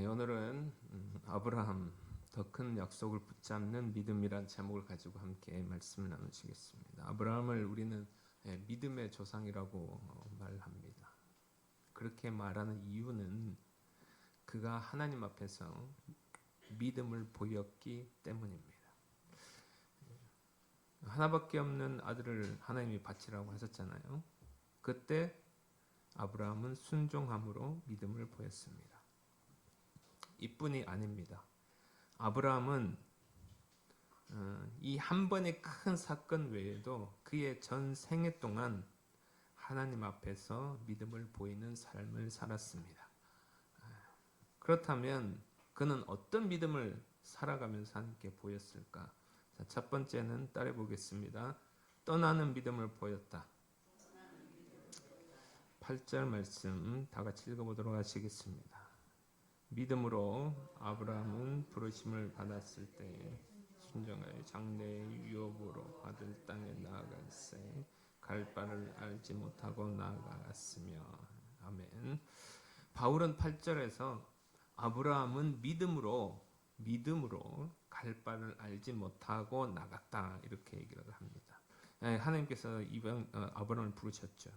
오늘은 아브라함 더 큰 약속을 붙잡는 믿음이란 제목을 가지고 함께 말씀을 나누시겠습니다. 아브라함을 우리는 믿음의 조상이라고 말합니다. 그렇게 말하는 이유는 그가 하나님 앞에서 믿음을 보였기 때문입니다. 하나밖에 없는 아들을 하나님이 바치라고 하셨잖아요. 그때 아브라함은 순종함으로 믿음을 보였습니다. 이뿐이 아닙니다. 아브라함은 이 한 번의 큰 사건 외에도 그의 전 생애 동안 하나님 앞에서 믿음을 보이는 삶을 살았습니다. 그렇다면 그는 어떤 믿음을 살아가면서 하나님께 보였을까? 자, 첫 번째는 따라 보겠습니다. 떠나는 믿음을 보였다. 8절 말씀 다 같이 읽어보도록 하시겠습니다. 믿음으로 아브라함은 부르심을 받았을 때 순종하여 장래의 유업으로 받을 땅에 나아갈새 갈 바를 알지 못하고 나아갔으며. 아멘. 바울은 8절에서 아브라함은 믿음으로 갈 바를 알지 못하고 나갔다 이렇게 얘기를 합니다. 하나님께서 아브라함을 부르셨어요.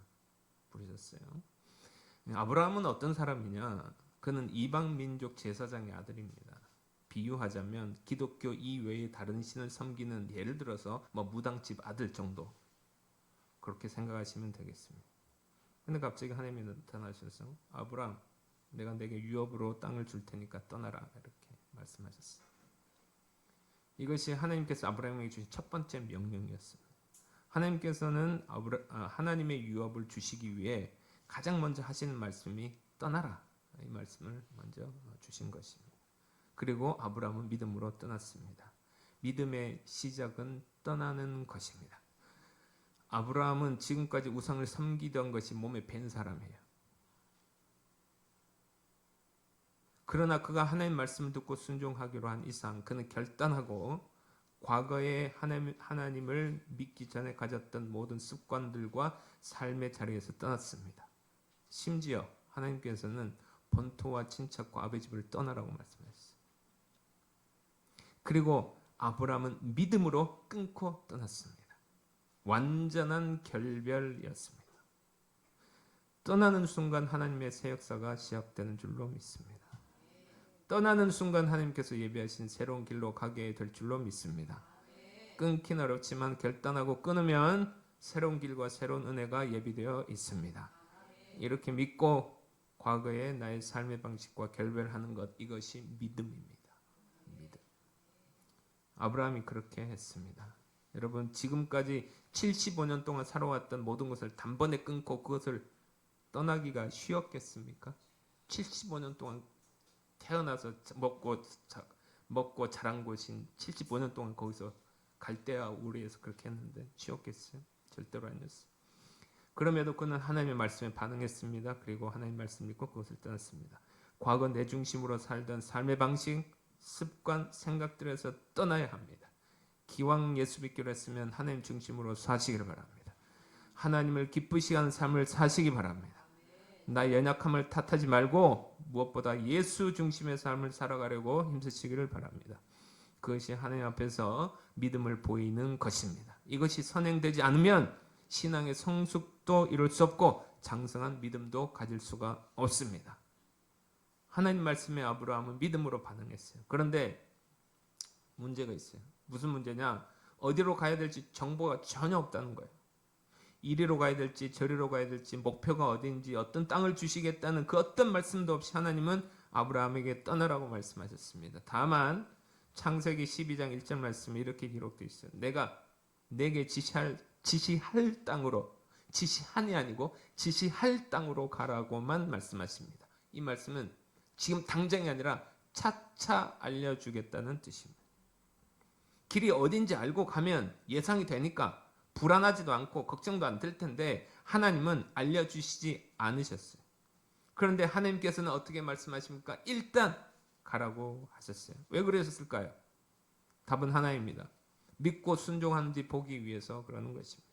아브라함은 어떤 사람이냐? 그는 이방 민족 제사장의 아들입니다. 비유하자면 기독교 이외의 다른 신을 섬기는, 예를 들어서 무당집 아들 정도, 그렇게 생각하시면 되겠습니다. 근데 갑자기 하나님이 나타나셔서 아브라함, 내가 내게 유업으로 땅을 줄 테니까 떠나라 이렇게 말씀하셨어요. 이것이 하나님께서 아브라함에게 주신 첫 번째 명령이었습니다. 하나님께서는 하나님의 유업을 주시기 위해 가장 먼저 하시는 말씀이 떠나라, 이 말씀을 먼저 주신 것입니다. 그리고 아브라함은 믿음으로 떠났습니다. 믿음의 시작은 떠나는 것입니다. 아브라함은 지금까지 우상을 섬기던 것이 몸에 밴 사람이에요. 그러나 그가 하나님 말씀을 듣고 순종하기로 한 이상 그는 결단하고 과거에 하나님을 믿기 전에 가졌던 모든 습관들과 삶의 자리에서 떠났습니다. 심지어 하나님께서는 본토와 친척과 아버지 집을 떠나라고 말씀하셨어요. 그리고 아브라함은 믿음으로 끊고 떠났습니다. 완전한 결별이었습니다. 떠나는 순간 하나님의 새 역사가 시작되는 줄로 믿습니다. 떠나는 순간 하나님께서 예비하신 새로운 길로 가게 될 줄로 믿습니다. 끊기는 어렵지만 결단하고 끊으면 새로운 길과 새로운 은혜가 예비되어 있습니다. 이렇게 믿고 과거의 나의 삶의 방식과 결별하는 것, 이것이 믿음입니다. 믿음. 아브라함이 그렇게 했습니다. 여러분, 지금까지 75년 동안 살아왔던 모든 것을 단번에 끊고 그것을 떠나기가 쉬웠겠습니까? 75년 동안 태어나서 먹고 자란 곳인 75년 동안 거기서 갈대아 우리에서 그렇게 했는데 쉬웠겠어요? 절대로 아니었어요. 그럼에도 그는 하나님의 말씀에 반응했습니다. 그리고 하나님의 말씀 믿고 그것을 떠났습니다. 과거 내 중심으로 살던 삶의 방식, 습관, 생각들에서 떠나야 합니다. 기왕 예수 믿기로 했으면 하나님 중심으로 사시기를 바랍니다. 하나님을 기쁘시게 하는 삶을 사시기 바랍니다. 나의 연약함을 탓하지 말고 무엇보다 예수 중심의 삶을 살아가려고 힘쓰시기를 바랍니다. 그것이 하나님 앞에서 믿음을 보이는 것입니다. 이것이 선행되지 않으면 신앙의 성숙도 이룰 수 없고 장성한 믿음도 가질 수가 없습니다. 하나님 말씀에 아브라함은 믿음으로 반응했어요. 그런데 문제가 있어요. 무슨 문제냐? 어디로 가야 될지 정보가 전혀 없다는 거예요. 이리로 가야 될지 저리로 가야 될지 목표가 어디인지 어떤 땅을 주시겠다는 그 어떤 말씀도 없이 하나님은 아브라함에게 떠나라고 말씀하셨습니다. 다만 창세기 12장 1절 말씀에 이렇게 기록되어 있어요. 내가 내게 지시할 땅으로, 지시한이 아니고 지시할 땅으로 가라고만 말씀하십니다. 이 말씀은 지금 당장이 아니라 차차 알려주겠다는 뜻입니다. 길이 어딘지 알고 가면 예상이 되니까 불안하지도 않고 걱정도 안 될 텐데 하나님은 알려주시지 않으셨어요. 그런데 하나님께서는 어떻게 말씀하십니까? 일단 가라고 하셨어요. 왜 그러셨을까요? 답은 하나입니다. 믿고 순종하는지 보기 위해서 그러는 것입니다.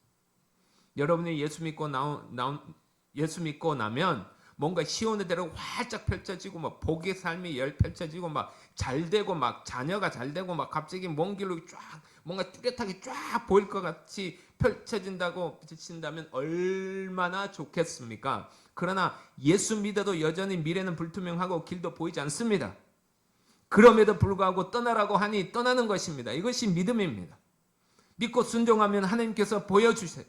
여러분이 예수 믿고 나면 뭔가 시온의 대로 활짝 펼쳐지고 막 복의 삶이 열 펼쳐지고 막 잘 되고 막 자녀가 잘 되고 막 갑자기 먼 길로 쫙 뭔가 뚜렷하게 쫙 보일 것 같이 펼쳐진다고 비친다면 얼마나 좋겠습니까? 그러나 예수 믿어도 여전히 미래는 불투명하고 길도 보이지 않습니다. 그럼에도 불구하고 떠나라고 하니 떠나는 것입니다. 이것이 믿음입니다. 믿고 순종하면 하나님께서 보여주세요.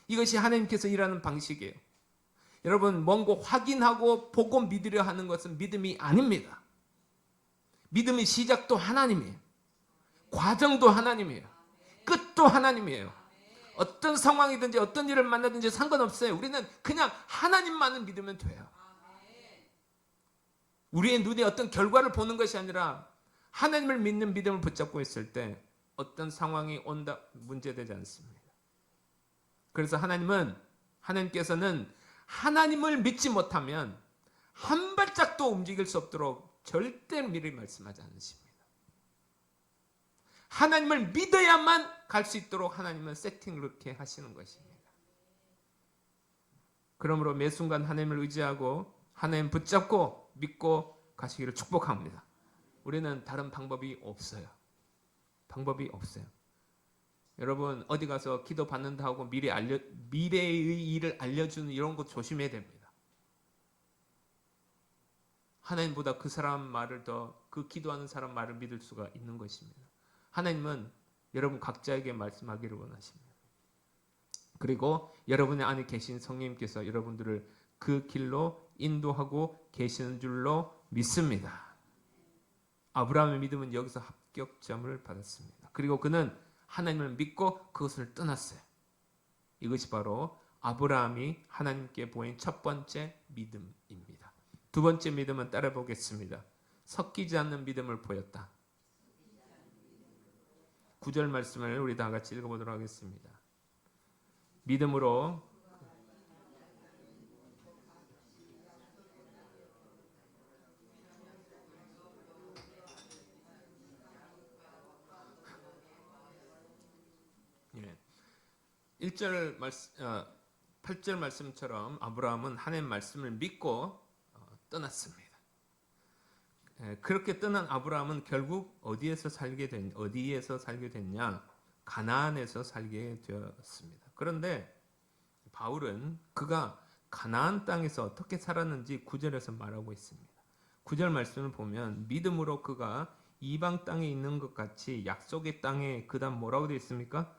이것이 하나님께서 일하는 방식이에요. 여러분, 뭔고 확인하고 보고 믿으려 하는 것은 믿음이 아닙니다. 믿음의 시작도 하나님이에요. 과정도 하나님이에요. 끝도 하나님이에요. 어떤 상황이든지 어떤 일을 만나든지 상관없어요. 우리는 그냥 하나님만을 믿으면 돼요. 우리의 눈에 어떤 결과를 보는 것이 아니라 하나님을 믿는 믿음을 붙잡고 있을 때 어떤 상황이 온다 문제되지 않습니다. 그래서 하나님께서는 하나님을 믿지 못하면 한 발짝도 움직일 수 없도록 절대 미리 말씀하지 않으십니다. 하나님을 믿어야만 갈 수 있도록 하나님은 세팅을 그렇게 하시는 것입니다. 그러므로 매 순간 하나님을 의지하고 하나님 붙잡고 믿고 가시기를 축복합니다. 우리는 다른 방법이 없어요. 방법이 없어요. 여러분, 어디 가서 기도 받는다 하고 미래의 일을 알려주는 이런 거 조심해야 됩니다. 하나님보다 그 사람 말을 그 기도하는 사람 말을 믿을 수가 있는 것입니다. 하나님은 여러분 각자에게 말씀하기를 원하십니다. 그리고 여러분의 안에 계신 성령님께서 여러분들을 그 길로 인도하고 계시는 줄로 믿습니다. 아브라함의 믿음은 여기서 합격점을 받았습니다. 그리고 그는 하나님을 믿고 그것을 떠났어요. 이것이 바로 아브라함이 하나님께 보인 첫 번째 믿음입니다. 두 번째 믿음은 따라 보겠습니다. 섞이지 않는 믿음을 보였다. 9절 말씀을 우리 다 같이 읽어보도록 하겠습니다. 믿음으로 예. 8절 말씀처럼 아브라함은 하나님 말씀을 믿고 떠났습니다. 그렇게 떠난 아브라함은 결국 어디에서 살게 됐냐? 가나안에서 살게 되었습니다. 그런데 바울은 그가 가나안 땅에서 어떻게 살았는지 9절에서 말하고 있습니다. 9절 말씀을 보면 믿음으로 그가 이방 땅에 있는 것 같이 약속의 땅에 그다음 뭐라고 되어 있습니까?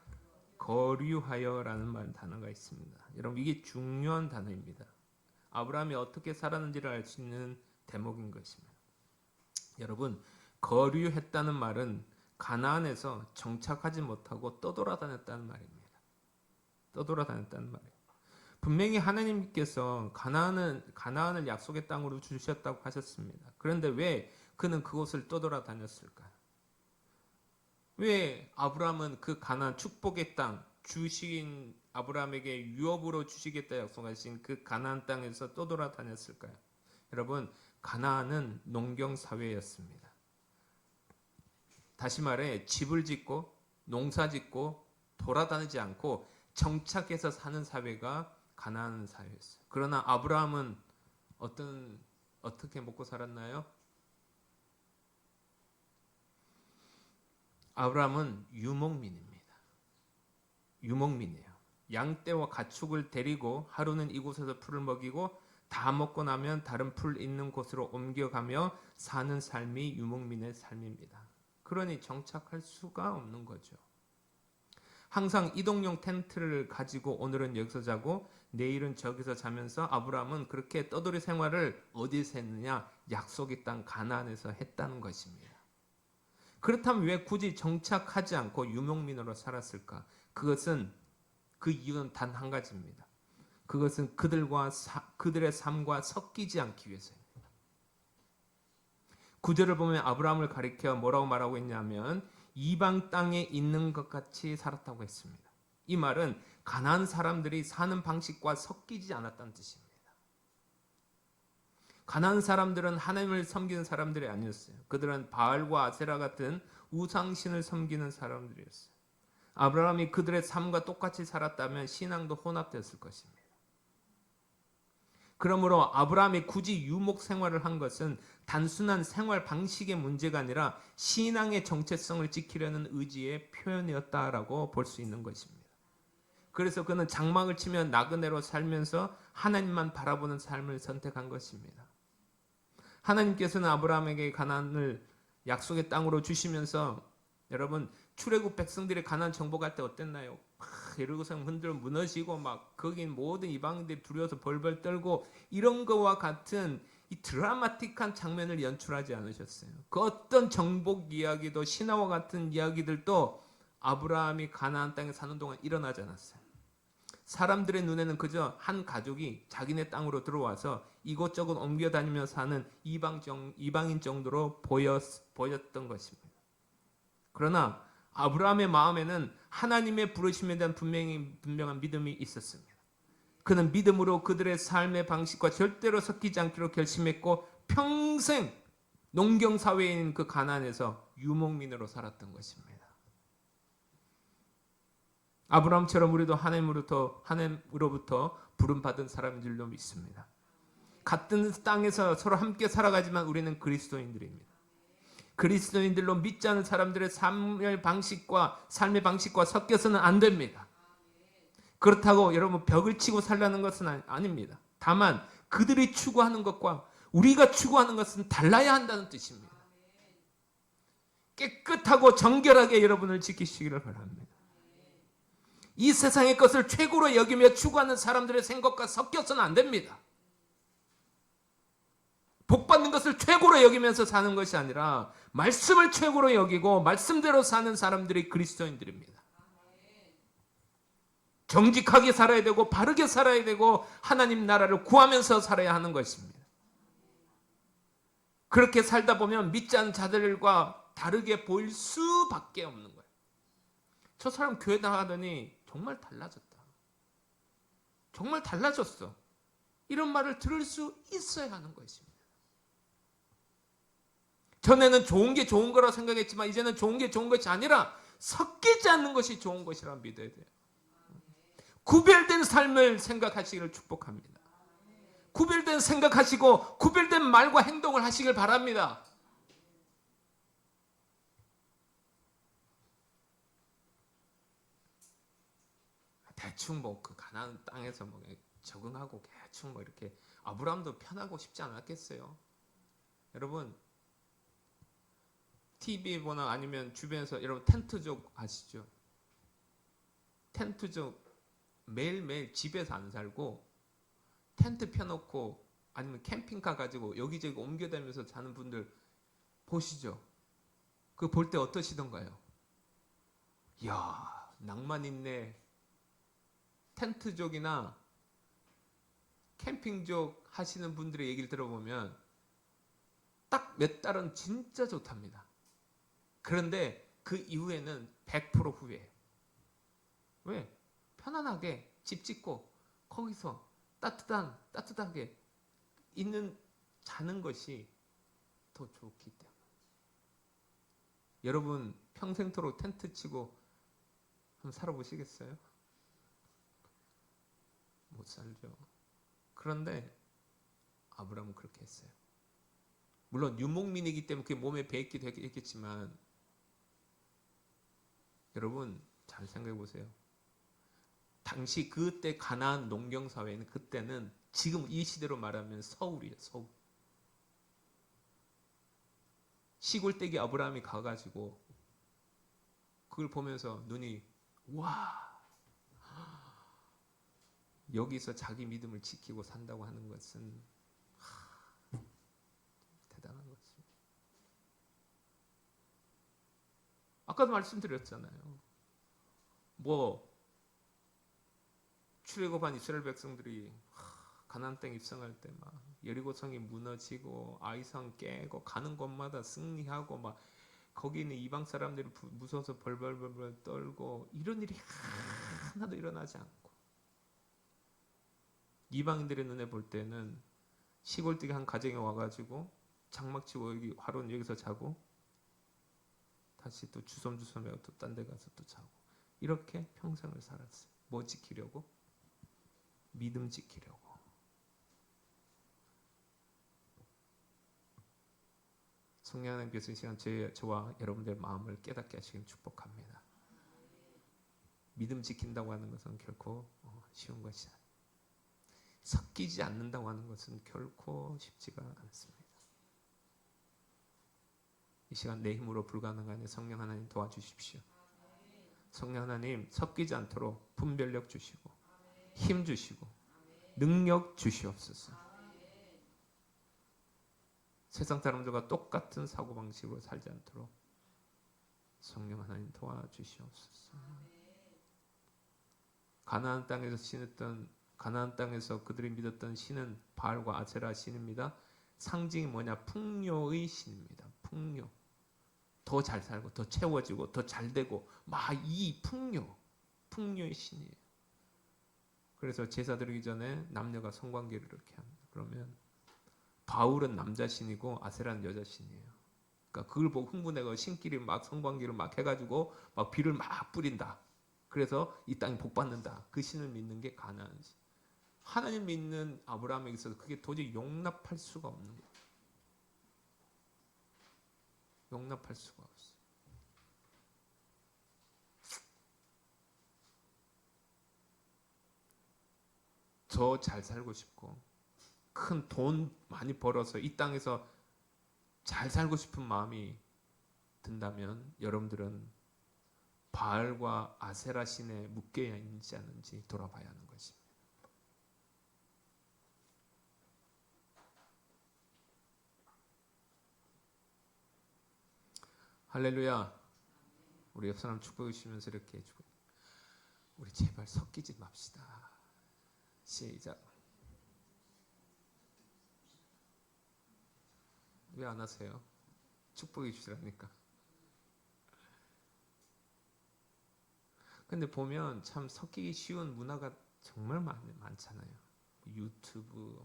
거류하여라는 단어가 있습니다. 여러분, 이게 중요한 단어입니다. 아브라함이 어떻게 살았는지를 알 수 있는 대목인 것입니다. 여러분, 거류했다는 말은 가나안에서 정착하지 못하고 떠돌아다녔다는 말입니다. 떠돌아다녔다는 말이에요. 분명히 하나님께서 가나안을 약속의 땅으로 주셨다고 하셨습니다. 그런데 왜 그는 그곳을 떠돌아다녔을까요? 왜 아브라함은 그 가나안 축복의 땅, 주신 아브라함에게 유업으로 주시겠다 약속하신 그 가나안 땅에서 떠돌아다녔을까요? 여러분, 가나안은 농경 사회였습니다. 다시 말해 집을 짓고 농사 짓고 돌아다니지 않고 정착해서 사는 사회가 가나안 사회였어요. 그러나 아브라함은 어떻게 먹고 살았나요? 아브라함은 유목민입니다. 유목민이에요. 양떼와 가축을 데리고 하루는 이곳에서 풀을 먹이고 다 먹고 나면 다른 풀 있는 곳으로 옮겨가며 사는 삶이 유목민의 삶입니다. 그러니 정착할 수가 없는 거죠. 항상 이동용 텐트를 가지고 오늘은 여기서 자고 내일은 저기서 자면서 아브라함은 그렇게 떠돌이 생활을 어디서 했느냐? 약속의 땅 가나안에서 했다는 것입니다. 그렇다면 왜 굳이 정착하지 않고 유목민으로 살았을까? 그 이유는 단 한 가지입니다. 그것은 그들의 삶과 섞이지 않기 위해서입니다. 9절을 보면 아브라함을 가리켜 뭐라고 말하고 있냐면 이방 땅에 있는 것 같이 살았다고 했습니다. 이 말은 가나안 사람들이 사는 방식과 섞이지 않았다는 뜻입니다. 가나안 사람들은 하나님을 섬기는 사람들이 아니었어요. 그들은 바알과 아세라 같은 우상신을 섬기는 사람들이었어요. 아브라함이 그들의 삶과 똑같이 살았다면 신앙도 혼합됐을 것입니다. 그러므로 아브라함이 굳이 유목 생활을 한 것은 단순한 생활 방식의 문제가 아니라 신앙의 정체성을 지키려는 의지의 표현이었다라고 볼 수 있는 것입니다. 그래서 그는 장막을 치며 나그네로 살면서 하나님만 바라보는 삶을 선택한 것입니다. 하나님께서는 아브라함에게 가나안을 약속의 땅으로 주시면서 여러분 출애굽 백성들이 가나안 정복할 때 어땠나요? 예루살렘 흔들어 무너지고 막 거긴 모든 이방인들이 두려워서 벌벌 떨고 이런 거와 같은 이 드라마틱한 장면을 연출하지 않으셨어요. 그 어떤 정복 이야기도 신화와 같은 이야기들도 아브라함이 가나안 땅에 사는 동안 일어나지 않았어요. 사람들의 눈에는 그저 한 가족이 자기네 땅으로 들어와서 이곳저곳 옮겨 다니며 사는 이방인 정도로 보였던 것입니다. 그러나 아브라함의 마음에는 하나님의 부르심에 대한 분명한 믿음이 있었습니다. 그는 믿음으로 그들의 삶의 방식과 절대로 섞이지 않기로 결심했고 평생 농경사회인 그 가나안에서 유목민으로 살았던 것입니다. 아브라함처럼 우리도 하나님으로부터 부름받은 사람인 줄로 믿습니다. 같은 땅에서 서로 함께 살아가지만 우리는 그리스도인들입니다. 그리스도인들로 믿지 않은 사람들의 삶의 방식과 섞여서는 안 됩니다. 그렇다고 여러분 벽을 치고 살라는 것은 아닙니다. 다만 그들이 추구하는 것과 우리가 추구하는 것은 달라야 한다는 뜻입니다. 깨끗하고 정결하게 여러분을 지키시기를 바랍니다. 이 세상의 것을 최고로 여기며 추구하는 사람들의 생각과 섞여서는 안 됩니다. 복받는 것을 최고로 여기면서 사는 것이 아니라 말씀을 최고로 여기고 말씀대로 사는 사람들이 그리스도인들입니다. 정직하게 살아야 되고 바르게 살아야 되고 하나님 나라를 구하면서 살아야 하는 것입니다. 그렇게 살다 보면 믿지 않는 자들과 다르게 보일 수밖에 없는 거예요. 저 사람 교회 나가더니 정말 달라졌다. 정말 달라졌어. 이런 말을 들을 수 있어야 하는 것입니다. 전에는 좋은 게 좋은 거라고 생각했지만 이제는 좋은 게 좋은 것이 아니라 섞이지 않는 것이 좋은 것이라 믿어야 돼요. 구별된 삶을 생각하시기를 축복합니다. 구별된 생각하시고 구별된 말과 행동을 하시길 바랍니다. 대충 그 가나안 땅에서 적응하고 대충 이렇게 아브라함도 편하고 싶지 않았겠어요. 여러분 TV 보나 아니면 주변에서 여러분 텐트족 아시죠? 텐트족 매일매일 집에서 안 살고 텐트 펴놓고 아니면 캠핑카 가지고 여기저기 옮겨다니면서 자는 분들 보시죠? 그거 볼 때 어떠시던가요? 이야 낭만 있네. 텐트족이나 캠핑족 하시는 분들의 얘기를 들어보면 딱 몇 달은 진짜 좋답니다. 그런데 그 이후에는 100% 후회해요. 왜? 편안하게 집 짓고 거기서 따뜻하게 자는 것이 더 좋기 때문에. 여러분 평생토록 텐트 치고 한번 살아보시겠어요? 못 살죠. 그런데 아브라함은 그렇게 했어요. 물론 유목민이기 때문에 그게 몸에 배있기도 했겠지만 여러분 잘 생각해 보세요. 당시 그때 가나안 농경사회는 그때는 지금 이 시대로 말하면 서울이에요. 서울. 시골댁에 아브라함이 가가지고 그걸 보면서 눈이 와 여기서 자기 믿음을 지키고 산다고 하는 것은 대단한 것입니다. 아까도 말씀드렸잖아요. 출애굽한 이스라엘 백성들이 가나안 땅 입성할 때 막 여리고성이 무너지고 아이성 깨고 가는 곳마다 승리하고 막 거기 있는 이방 사람들이 무서워서 벌벌 떨고 이런 일이 하나도 일어나지 않고 이방인들의 눈에 볼 때는 시골뜨기 한 가정에 와가지고 장막치고 여기 화로는 여기서 자고 다시 또 주섬주섬해서 또 딴 데 가서 또 자고 이렇게 평생을 살았어요. 뭐 지키려고? 믿음 지키려고. 성령 하나님께서 이 시간 저와 여러분들의 마음을 깨닫게 하시길 축복합니다. 믿음 지킨다고 하는 것은 결코 쉬운 것이 아니에요. 섞이지 않는다고 하는 것은 결코 쉽지가 않습니다. 이 시간 내 힘으로 불가능하니 성령 하나님 도와주십시오. 성령 하나님 섞이지 않도록 분별력 주시고 힘 주시고 능력 주시옵소서. 세상 사람들과 똑같은 사고방식으로 살지 않도록 성령 하나님 도와주시옵소서. 가나안 땅에서 그들이 믿었던 신은 바알과 아세라 신입니다. 상징이 뭐냐? 풍요의 신입니다. 풍요. 더 잘 살고 더 채워지고 더 잘 되고 막 이 풍요의 신이에요. 그래서 제사 드리기 전에 남녀가 성관계를 이렇게 합니다. 그러면 바울은 남자 신이고 아세라는 여자 신이에요. 그러니까 그걸 보고 흥분해서 신끼리 막 성관계를 막 해가지고 막 비를 막 뿌린다. 그래서 이 땅이 복 받는다. 그 신을 믿는 게 가나안 신. 하나님 믿는 아브라함에게 있어서 그게 도저히 용납할 수가 없는 거예요. 용납할 수가 없어요. 더 잘 살고 싶고 큰 돈 많이 벌어서 이 땅에서 잘 살고 싶은 마음이 든다면 여러분들은 바알과 아세라 신에 묶여 있지 않은지 돌아봐야 하는 것입니다. 할렐루야. 우리 옆 사람 축복해 주시면서 이렇게 해주고, 우리 제발 섞이지 맙시다. 시작. 왜 안 하세요? 축복해 주시라니까. 근데 보면 참 섞이기 쉬운 문화가 정말 많잖아요. 유튜브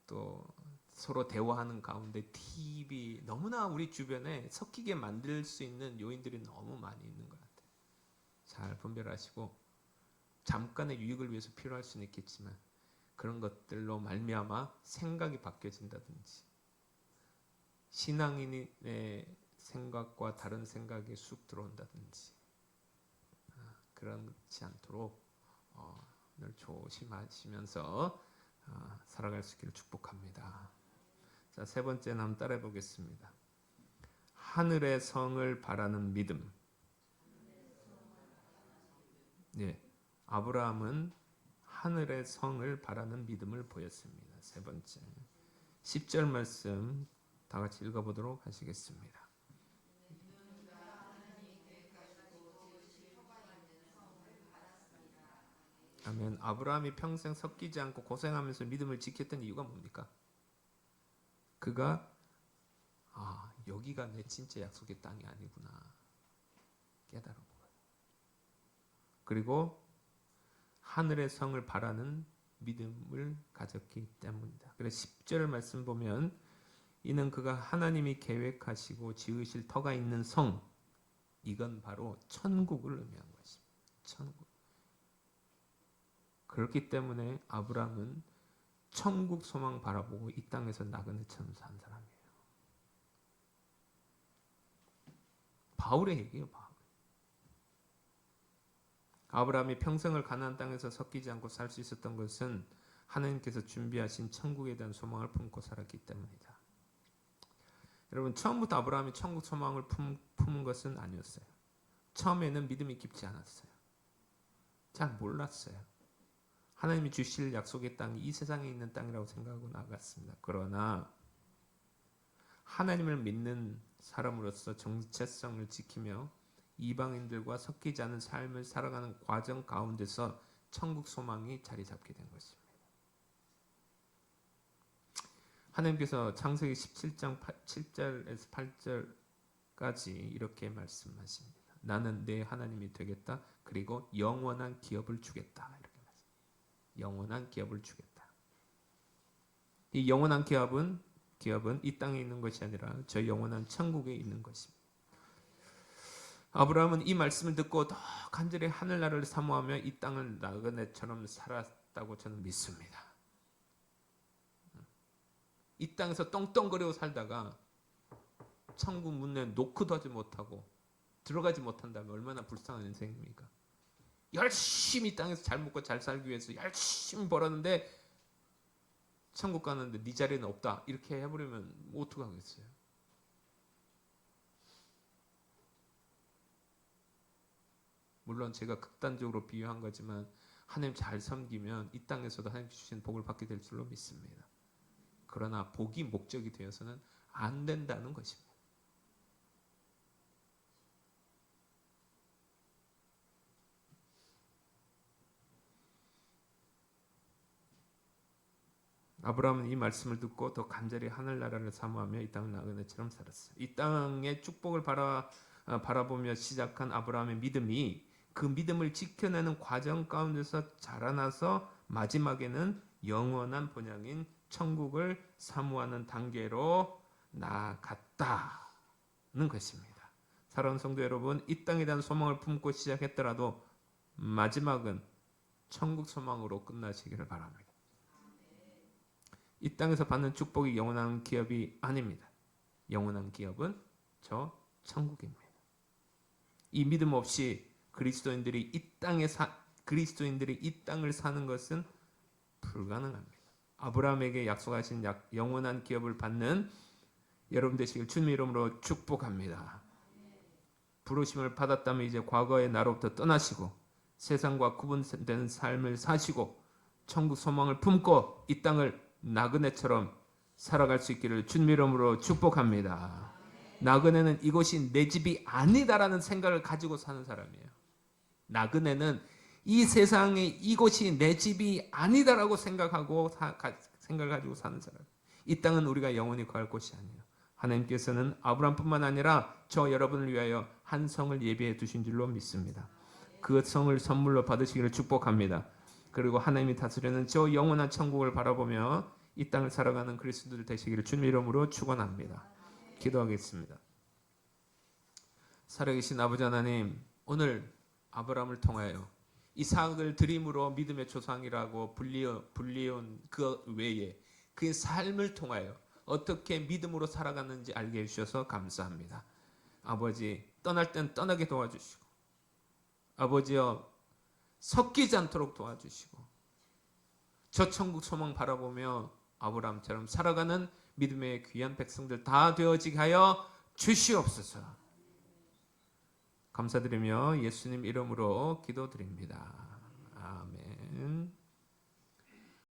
또 서로 대화하는 가운데 TV, 너무나 우리 주변에 섞이게 만들 수 있는 요인들이 너무 많이 있는 것 같아요. 잘 분별하시고 잠깐의 유익을 위해서 필요할 수는 있겠지만 그런 것들로 말미암아 생각이 바뀌어진다든지 신앙인의 생각과 다른 생각이 쑥 들어온다든지 그렇지 않도록 늘 조심하시면서 살아갈 수 있기를 축복합니다. 자, 세 번째는 한번 따라해 보겠습니다. 하늘의 성을 바라는 믿음. 네, 아브라함은 하늘의 성을 바라는 믿음을 보였습니다. 세 번째, 10절 말씀 다 같이 읽어보도록 하시겠습니다. 아멘. 아브라함이 평생 섞이지 않고 고생하면서 믿음을 지켰던 이유가 뭡니까? 그가 여기가 내 진짜 약속의 땅이 아니구나 깨달은 거예요. 그리고 하늘의 성을 바라는 믿음을 가졌기 때문이다. 그래서 10절 말씀 보면 이는 그가 하나님이 계획하시고 지으실 터가 있는 성, 이건 바로 천국을 의미한 것입니다. 천국. 그렇기 때문에 아브라함은 천국 소망 바라보고 이 땅에서 나그네처럼 산 사람이에요. 바울의 얘기예요. 바울. 아브라함이 평생을 가나안 땅에서 섞이지 않고 살 수 있었던 것은 하나님께서 준비하신 천국에 대한 소망을 품고 살았기 때문이다. 여러분, 처음부터 아브라함이 천국 소망을 품은 것은 아니었어요. 처음에는 믿음이 깊지 않았어요. 잘 몰랐어요. 하나님이 주실 약속의 땅이 이 세상에 있는 땅이라고 생각하고 나갔습니다. 그러나 하나님을 믿는 사람으로서 정체성을 지키며 이방인들과 섞이지 않은 삶을 살아가는 과정 가운데서 천국 소망이 자리 잡게 된 것입니다. 하나님께서 창세기 17장 7절에서 8절까지 이렇게 말씀하십니다. 나는 내 하나님이 되겠다. 그리고 영원한 기업을 주겠다. 이렇게 말씀합니다. 영원한 기업을 주겠다. 이 영원한 기업은 이 땅에 있는 것이 아니라 저 영원한 천국에 있는 것입니다. 아브라함은 이 말씀을 듣고 더 간절히 하늘나라를 사모하며 이 땅을 나그네처럼 살았다고 저는 믿습니다. 이 땅에서 떵떵거리고 살다가 천국 문에 노크도 하지 못하고 들어가지 못한다면 얼마나 불쌍한 인생입니까? 열심히 땅에서 잘 먹고 잘 살기 위해서 열심히 벌었는데 천국 가는데 네 자리는 없다 이렇게 해버리면 어떡하겠어요? 물론 제가 극단적으로 비유한 거지만 하나님 잘 섬기면 이 땅에서도 하나님 주신 복을 받게 될 줄로 믿습니다. 그러나 복이 목적이 되어서는 안 된다는 것입니다. 아브라함은 이 말씀을 듣고 더 간절히 하늘나라를 사모하며 이 땅을 나그네처럼 살았어요. 이 땅의 축복을 바라보며 시작한 아브라함의 믿음이 그 믿음을 지켜내는 과정 가운데서 자라나서 마지막에는 영원한 본향인 천국을 사모하는 단계로 나아갔다는 것입니다. 사랑하는 성도 여러분, 이 땅에 대한 소망을 품고 시작했더라도 마지막은 천국 소망으로 끝나시기를 바랍니다. 이 땅에서 받는 축복이 영원한 기업이 아닙니다. 영원한 기업은 저 천국입니다. 이 믿음 없이 그리스도인들이 이 땅을 사는 것은 불가능합니다. 아브라함에게 약속하신 영원한 기업을 받는 여러분 되시길 주님의 이름으로 축복합니다. 부르심을 받았다면 이제 과거의 나로부터 떠나시고 세상과 구분된 삶을 사시고 천국 소망을 품고 이 땅을 나그네처럼 살아갈 수 있기를 주님의 이름으로 축복합니다. 나그네는 이곳이 내 집이 아니다라는 생각을 가지고 사는 사람이에요. 나그네는 이 세상에 이곳이 내 집이 아니다라고 생각을 가지고 사는 사람. 이 땅은 우리가 영원히 거할 곳이 아니에요. 하나님께서는 아브라함뿐만 아니라 저 여러분을 위하여 한 성을 예비해 두신 줄로 믿습니다. 그 성을 선물로 받으시기를 축복합니다. 그리고 하나님이 다스리는 저 영원한 천국을 바라보며 이 땅을 살아가는 그리스도들 되시기를 주님 이름으로 축원합니다. 기도하겠습니다. 살아계신 아버지 하나님, 오늘 아브라함을 통하여 이삭을 드림으로 믿음의 조상이라고 불리온 그 외에 그의 삶을 통하여 어떻게 믿음으로 살아가는지 알게 해주셔서 감사합니다. 아버지, 떠날 땐 떠나게 도와주시고 아버지여 섞이지 않도록 도와주시고 저 천국 소망 바라보며 아브라함처럼 살아가는 믿음의 귀한 백성들 다 되어지게 하여 주시옵소서. 감사드리며 예수님 이름으로 기도드립니다. 아멘.